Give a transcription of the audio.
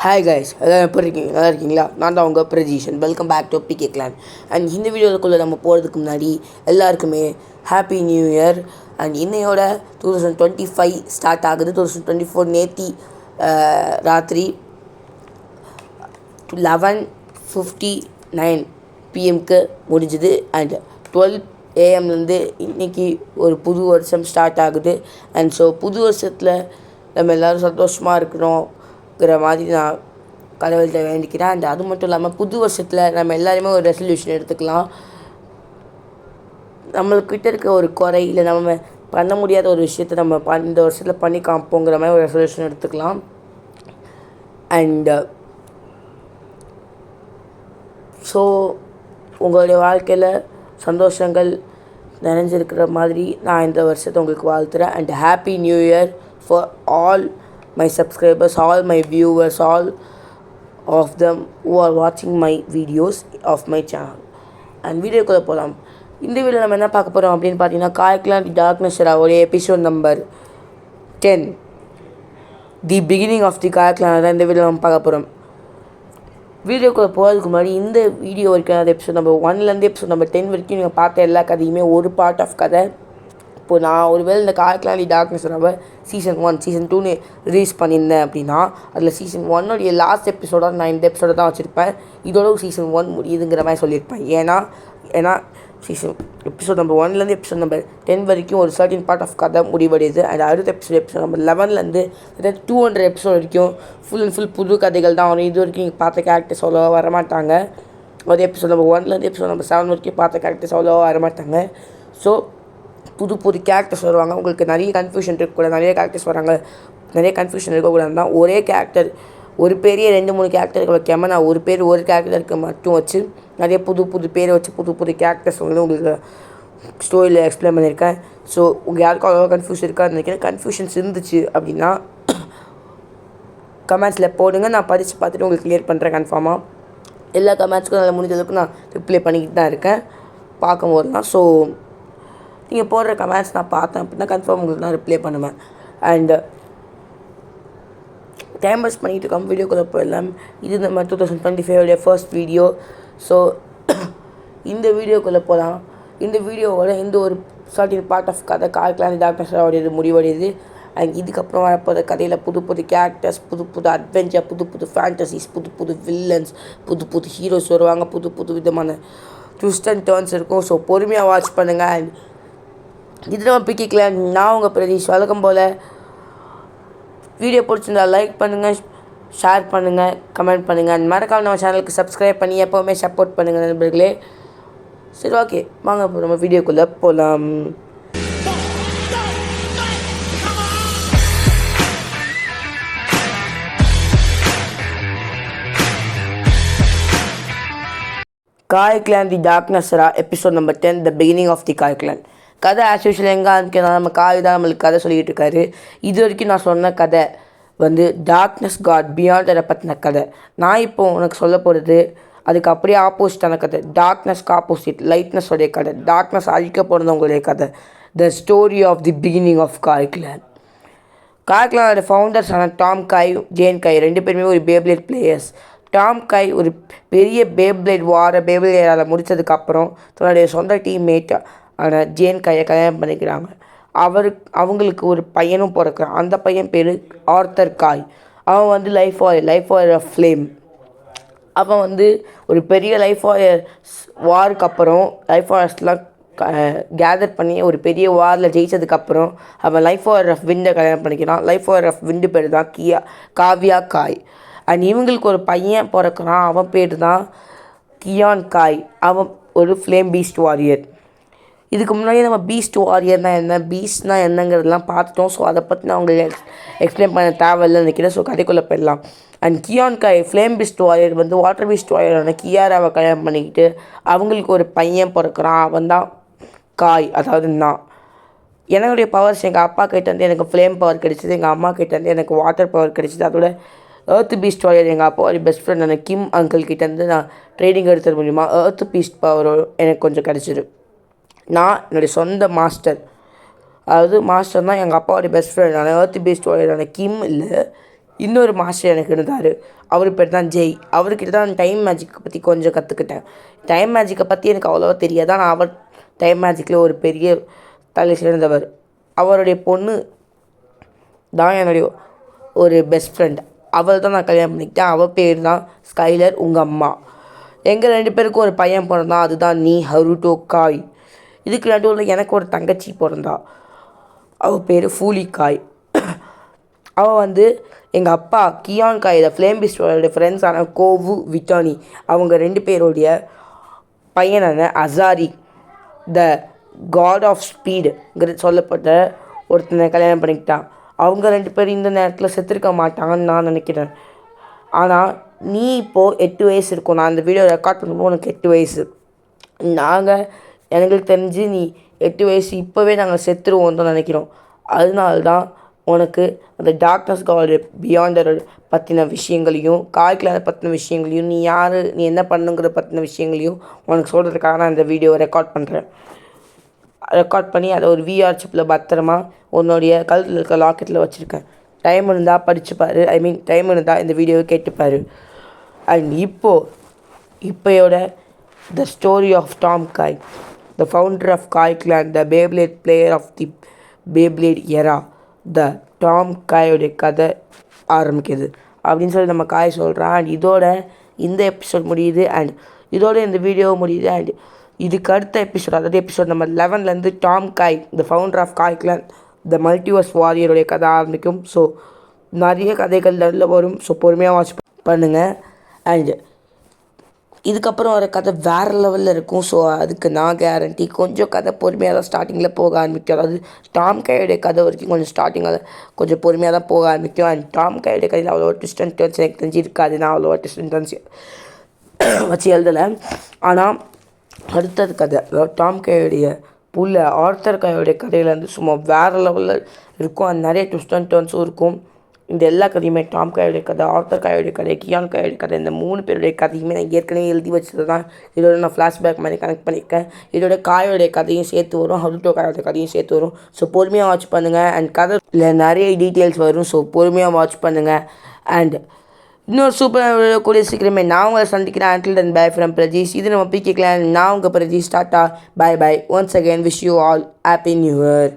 Hi guys, எல்லோரும் எப்படி இருக்கீங்க? நல்லா இருக்கீங்களா? நான் தான் உங்கள் Prajeeshan. Welcome back to PK clan. And இந்த வீடியோக்குள்ளே நம்ம போகிறதுக்கு முன்னாடி எல்லாருக்குமே ஹாப்பி நியூ இயர். அண்ட் இன்னையோட 2025 ஸ்டார்ட் ஆகுது. 2024 நேத்தி ராத்திரி 11:59 PM முடிஞ்சுது. அண்ட் 12 AM இன்றைக்கி ஒரு புது வருஷம் ஸ்டார்ட் ஆகுது. அண்ட் ஸோ புது வருஷத்தில் நம்ம எல்லோரும் சந்தோஷமாக இருக்கிறோங்கிற மாதிரி நான் கடவுள்கிட்ட வேண்டிக்கிறேன். அண்ட் அது மட்டும் இல்லாமல் புது வருஷத்தில் நம்ம எல்லாருமே ஒரு ரெசல்யூஷன் எடுத்துக்கலாம். நம்மள்கிட்ட இருக்க ஒரு குறை இல்லை நம்ம பண்ண முடியாத ஒரு விஷயத்தை நம்ம இந்த வருஷத்தில் பண்ணி காமிப்போங்கிற மாதிரி ஒரு ரெசல்யூஷன் எடுத்துக்கலாம். அண்ட் ஸோ உங்களுடைய வாழ்க்கையில் சந்தோஷங்கள் நிறைஞ்சிருக்கிற மாதிரி நான் இந்த வருஷத்தை உங்களுக்கு வாழ்த்துறேன். And happy new year for all my subscribers, all my viewers, all of them who are watching my videos of my channel. And வீடியோக்குள்ளே போகலாம். இந்த வீடியோவில் நம்ம என்ன பார்க்க போகிறோம் அப்படின்னு பார்த்தீங்கன்னா, காய்க்லான் தி டார்க்னஸ் ஒரு episode number 10, the beginning of the Kai clan தான் இந்த வீடியோவில் நம்ம பார்க்க போகிறோம். வீடியோக்குள்ளே போகிறதுக்கு முன்னாடி இந்த வீடியோ வரைக்கும் அது எபிசோட் நம்பர் 1 எபிசோட் நம்பர் 10 வரைக்கும் நீங்கள் பார்த்த எல்லா கதையுமே ஒரு பார்ட் ஆஃப் கதை. இப்போது நான் ஒருவேளை இந்த காய்க்லான் the darkness season 1 season 2 release பண்ணியிருந்தேன் அப்படின்னா அதில் சீசன் 1 லாஸ்ட் எபிசோடாக நான் இந்த எபிசோட தான் வச்சுருப்பேன். இதோட சீசன் 1 முடியுதுங்கிற மாதிரி சொல்லியிருப்பேன். ஏன்னா season episode number 1 episode number 10 வரைக்கும் ஒரு சர்டின் பார்ட் ஆஃப் கதை முடிவடையுது. அண்ட் அடுத்த எபிசோட் நம்பர் 11 200 எபிசோட் வரைக்கும் ஃபுல் அண்ட் ஃபுல் புது கதைகள் தான் வரும். இது வரைக்கும் நீங்கள் பார்த்த கேரக்டர்ஸ் அவ்வளோவா வரமாட்டாங்க. ஒரு எபிசோட் நம்பர் 1 எபிசோட் நம்பர் 7 வரைக்கும் பார்த்த கேரக்டர்ஸ் அவ்வளோவா வரமாட்டாங்க. ஸோ புது கேரக்டர்ஸ் வருவாங்க. உங்களுக்கு நிறைய கன்ஃபியூஷன் இருக்கக்கூடாது. நிறைய கேரக்டர்ஸ் வராங்க, நிறைய கன்ஃபியூஷன் இருக்கக்கூடாது தான் ஒரே கேரக்டர் ஒரு பேரையே 2-3 கேரக்டருக்கு வைக்காமல் நான் ஒரு கேரக்டருக்கு மட்டும் வச்சு நிறைய புது பேரை வச்சு புது கேரக்டர்ஸ் உங்களுக்கு ஸ்டோரியில் எக்ஸ்பிளைன் பண்ணியிருக்கேன். ஸோ உங்கள் யாருக்கும் அவ்வளோ கன்ஃபியூஷன் இருக்காதுன்னு நினைக்கிறேன். கன்ஃபியூஷன்ஸ் இருந்துச்சு அப்படின்னா கமெண்ட்ஸில் போடுங்க. நான் படித்து பார்த்துட்டு உங்களுக்கு கிளியர் பண்ணுறேன். கன்ஃபார்மாக எல்லா கமெண்ட்ஸ்க்கும் நல்லா முடிஞ்சளவுக்கு நான் ரிப்ளை பண்ணிக்கிட்டு தான் இருக்கேன் பார்க்கும்போதுலாம். ஸோ நீங்கள் போடுற கமெண்ட்ஸ் நான் பார்த்தேன் அப்படின்னா கன்ஃபார்ம் உங்களுக்கு நான் ரிப்ளை பண்ணுவேன். அண்டு டைம் பாஸ் பண்ணிகிட்டு இருக்கோம். வீடியோக்குள்ளே போயிடலாம். இது நம்ம 2025 ஃபர்ஸ்ட் வீடியோ. ஸோ இந்த வீடியோக்குள்ளே போகலாம். இந்த வீடியோவோட இந்த ஒரு சர்டின் பார்ட் ஆஃப் கதை காய்க்லான் தி டார்க்னஸ் முடிவடையுது. அண்ட் இதுக்கப்புறம் வரப்போகிற கதையில் புது கேரக்டர்ஸ், புது அட்வென்ச்சர், புது ஃபேண்டசிஸ், புது வில்லன்ஸ், புது ஹீரோஸ் வருவாங்க. புது விதமான ட்விஸ்ட் அண்ட் டர்ன்ஸ் இருக்கும். ஸோ பொறுமையாக வாட்ச் பண்ணுங்கள். அண்ட் இது நம்ம பிகே கிளான். நான் உங்கள் பிரதீஷ். வழக்கம் போல் வீடியோ பிடிச்சிருந்தா லைக் பண்ணுங்கள், ஷேர் பண்ணுங்கள், கமெண்ட் பண்ணுங்கள். அண்ட் மறக்காம நம்ம சேனலுக்கு சப்ஸ்கிரைப் பண்ணி எப்போவுமே சப்போர்ட் பண்ணுங்கள் நண்பர்களே. சரி, ஓகே, வாங்க இப்போ நம்ம வீடியோக்குள்ளே போகலாம். Kai clan the darkness episode number 10, the beginning of the Kai clan. கதை ஆஸ் யூஷுவல் எங்கே ஆரம்பிக்கிறதா நம்ம காய் தான் நம்மளுக்கு கதை சொல்லிகிட்டு இருக்காரு. இது வரைக்கும் நான் சொன்ன கதை டார்க்னஸ் காட் பியாண்டரை பற்றின கதை. நான் இப்போது உனக்கு சொல்ல போகிறது அதுக்கு அப்படியே ஆப்போசிட்டான கதை. டார்க்னஸ்க்கு ஆப்போசிட் லைட்னஸோடைய கதை. டார்க்னஸ் அழிக்க போனவங்களுடைய கதை. The story of the beginning of Kai clan. காய்க்லானோட ஃபவுண்டர்ஸான டாம் காய், ஜேன் காய் 2 பேருமே ஒரு பேப்ளேட் பிளேயர்ஸ். டாம் காய் ஒரு பெரிய பேப்ளேட் பேப்ளேடால் முடித்ததுக்கப்புறம் தன்னுடைய சொந்த டீம்மேட் ஆனால் ஜேன் காயை கல்யாணம் பண்ணிக்கிறாங்க. அவங்களுக்கு ஒரு பையனும் பிறக்கிறான். அந்த பையன் பேர் ஆர்த்தர் காய். அவன் லைஃப் வாரியர் ஃப்ளேம். அவன் ஒரு பெரிய லைஃப் வாரியர் வாருக்கு அப்புறம் லைஃப் வாரியர்ஸ்லாம் கேதர் பண்ணி ஒரு பெரிய வாரில் ஜெயித்ததுக்கப்புறம் அவன் லைஃப் வாரியர் ஆஃப் விண்டை கல்யாணம் பண்ணிக்கிறான். லைஃப் வாரியர் ஆஃப் விண்டு பேர் தான் காவ்யா காய். அண்ட் இவங்களுக்கு ஒரு பையன் பிறக்கிறான். அவன் பேர் தான் கியான் காய். அவன் ஒரு ஃப்ளேம் பீஸ்ட் வாரியர். இதுக்கு முன்னாடி நம்ம பீஸ்ட் வாரியர்னால் என்ன, பீஸ்ட்னால் என்னங்கிறதுலாம் பார்த்துட்டோம். ஸோ அதை பற்றி நான் உங்களுக்கு எக்ஸ்பிளைன் பண்ண தேவையில்லைன்னு நினைக்கிறேன். ஸோ கதைக்குள்ளே போயிடலாம். And Kian Kai flame beast warrior water beast வாரியரான கியாராவை கல்யாணம் பண்ணிக்கிட்டு அவங்களுக்கு ஒரு பையன் பிறக்கிறான். அவன் தான் காய், அதாவது நான். என்னுடைய பவர்ஸ் எங்கள் அப்பா கிட்டேருந்து எனக்கு ஃப்ளேம் பவர் கிடைச்சிது. எங்கள் அம்மா கிட்டேருந்து எனக்கு வாட்டர் பவர் கிடைச்சிது. அதோட எர்த் பீஸ்ட் வாரியர் எங்கள் அப்பா ஒரு பெஸ்ட் ஃப்ரெண்டான கிம் அங்கிள் கிட்டேருந்து நான் ட்ரைனிங் எடுத்தது மூலிமா எர்த் பீஸ்ட் பவர் எனக்கு கொஞ்சம் கிடச்சிது. நான் என்னுடைய சொந்த மாஸ்டர், அதாவது மாஸ்டர்னால் எங்கள் அப்பாவோடைய பெஸ்ட் ஃப்ரெண்டான எர்த் பீஸ்ட் வாரியரான கிம் இல்லை, இன்னொரு மாஸ்டர் எனக்கு இருந்தார். அவர் பேர் தான் ஜெய். அவர்கிட்ட தான் டைம் மேஜிக்கை பற்றி கொஞ்சம் கற்றுக்கிட்டேன். டைம் மேஜிக்கை பற்றி எனக்கு அவ்வளோவா தெரியாது. ஆனால் அவர் டைம் மேஜிக்கில் ஒரு பெரிய தலை சிறந்தவர். அவருடைய பொண்ணு தான் என்னுடைய ஒரு பெஸ்ட் ஃப்ரெண்ட். அவள் தான் நான் கல்யாணம் பண்ணிக்கிட்டேன். அவள் பேர் தான் ஸ்கைலர். உங்கள் அம்மா. எங்கள் 2 பேருக்கும் ஒரு பையன் பிறந்தான். அதுதான் நீ ஹருட்டோ காய். இதுக்கு நடுவில் எனக்கு ஒரு தங்கச்சி பிறந்தா. அவள் பேர் ஃபூலி காய். அவள் எங்கள் அப்பா கியான் காய் ஃப்ளேம் பிஸ்டோட ஃப்ரெண்ட்ஸான கோவு விட்டானி அவங்க 2 பேருடைய பையனான அசாரி த காட் ஆஃப் ஸ்பீடுங்கிற சொல்லப்பட்ட ஒருத்தனை கல்யாணம் பண்ணிக்கிட்டான். அவங்க 2 பேரும் இந்த நேரத்தில் செத்துருக்க மாட்டாங்கன்னு நான் நினைக்கிறேன். ஆனால் நீ இப்போது 8 வயசு இருக்கும். நான் இந்த வீடியோ ரெக்கார்ட் பண்ணும்போது உனக்கு 8 வயசு. எங்களுக்கு தெரிஞ்சு நீ 8 வயசு இப்போவே நாங்கள் செத்துருவோம் தான் நினைக்கிறோம். அதனால தான் உனக்கு அந்த டார்க்னஸ் காட் பியாண்டர் பற்றின விஷயங்களையும் காய்க்கிளான பற்றின விஷயங்களையும் நீ என்ன பண்ணுங்கிற பற்றின விஷயங்களையும் உனக்கு சொல்கிறதுக்காக நான் இந்த வீடியோவை ரெக்கார்ட் பண்ணி அதை ஒரு விஆர் சிப்பில் பத்திரமா உன்னுடைய கழுத்தில் இருக்க லாக்கெட்டில் வச்சுருக்கேன். டைம் இருந்தால் படிச்சுப்பார். டைம் இருந்தால் இந்த வீடியோவை கேட்டுப்பார். அண்ட் இப்போயோட the story of Tom Kai, the founder of Kai clan, the Beyblade player of the Beyblade era, the Tom காயோடைய கதை ஆரம்பிக்குது அப்படின்னு சொல்லி நம்ம காய் சொல்கிறான். அண்ட் இதோட இந்த எபிசோட் முடியுது. அண்ட் இதோட இந்த வீடியோ முடியுது. அண்ட் இதுக்கு அடுத்த எபிசோட், அதாவது episode number 11 Tom Kai the founder of Kai clan the multiverse வாரியருடைய கதை ஆரம்பிக்கும். ஸோ நிறைய கதைகள் நடுவில் வரும். ஸோ பொறுமையாக வாட்ச் பண்ணுங்கள். அண்ட் இதுக்கப்புறம் வர கதை வேறு லெவலில் இருக்கும். ஸோ அதுக்கு நான் கேரண்டி. கொஞ்சம் கதை பொறுமையாக தான் ஸ்டார்டிங்கில் போக ஆரம்பிக்கும். அதாவது டாம் காயோடைய கதை வரைக்கும் கொஞ்சம் ஸ்டார்டிங்கில் கொஞ்சம் பொறுமையாக தான் போக ஆரம்பிக்கும். அண்ட் டாம் காயோடைய கதையில் அவ்வளோ ட்விஸ்ட் அண்ட் டர்ன்ஸ் எனக்கு தெரிஞ்சு இருக்காது. நான் அவ்வளோவா ட்விஸ்ட் அண்ட் டர்ன்ஸ் வச்சு எழுதலை. ஆனால் அடுத்தது கதை, அதாவது டாம் காயோடைய புள்ள ஆர்த்தர் காயோடைய கதையில் சும்மா வேறு லெவலில் இருக்கும். அது நிறைய ட்விஸ்ட் அண்ட் டர்ன்ஸும் இருக்கும். இந்த எல்லா கதையுமே டாம் காயோடைய கதை, ஆர்த்தர் காயோடைய கதை, கியான் காயோடைய கதை, இந்த 3 பேருடைய கதையுமே நான் ஏற்கனவே எழுதி வச்சது தான். இதோட நான் ஃப்ளாஷ்பேக் மாதிரி கனெக்ட் பண்ணியிருக்கேன். இதோட காயோடைய கதையும் சேர்த்து வரும், ஹருட்டோ காயோடைய கதையும் சேர்த்து வரும். ஸோ பொறுமையாக வாட்ச் பண்ணுங்கள். அண்ட் கதையில் நிறைய டீட்டெயில்ஸ் வரும். ஸோ பொறுமையாக வாட்ச் பண்ணுங்கள். அண்ட் இன்னொரு சூப்பர் கூடிய சீக்கிரமே நான் உங்களை சந்திக்கிறேன். until then bye from பிரஜீஷ். இது நம்ம பிகே கிளான். நான் உங்கள் Prajeesh. Tata, bye bye. Once again wish you all happy new year.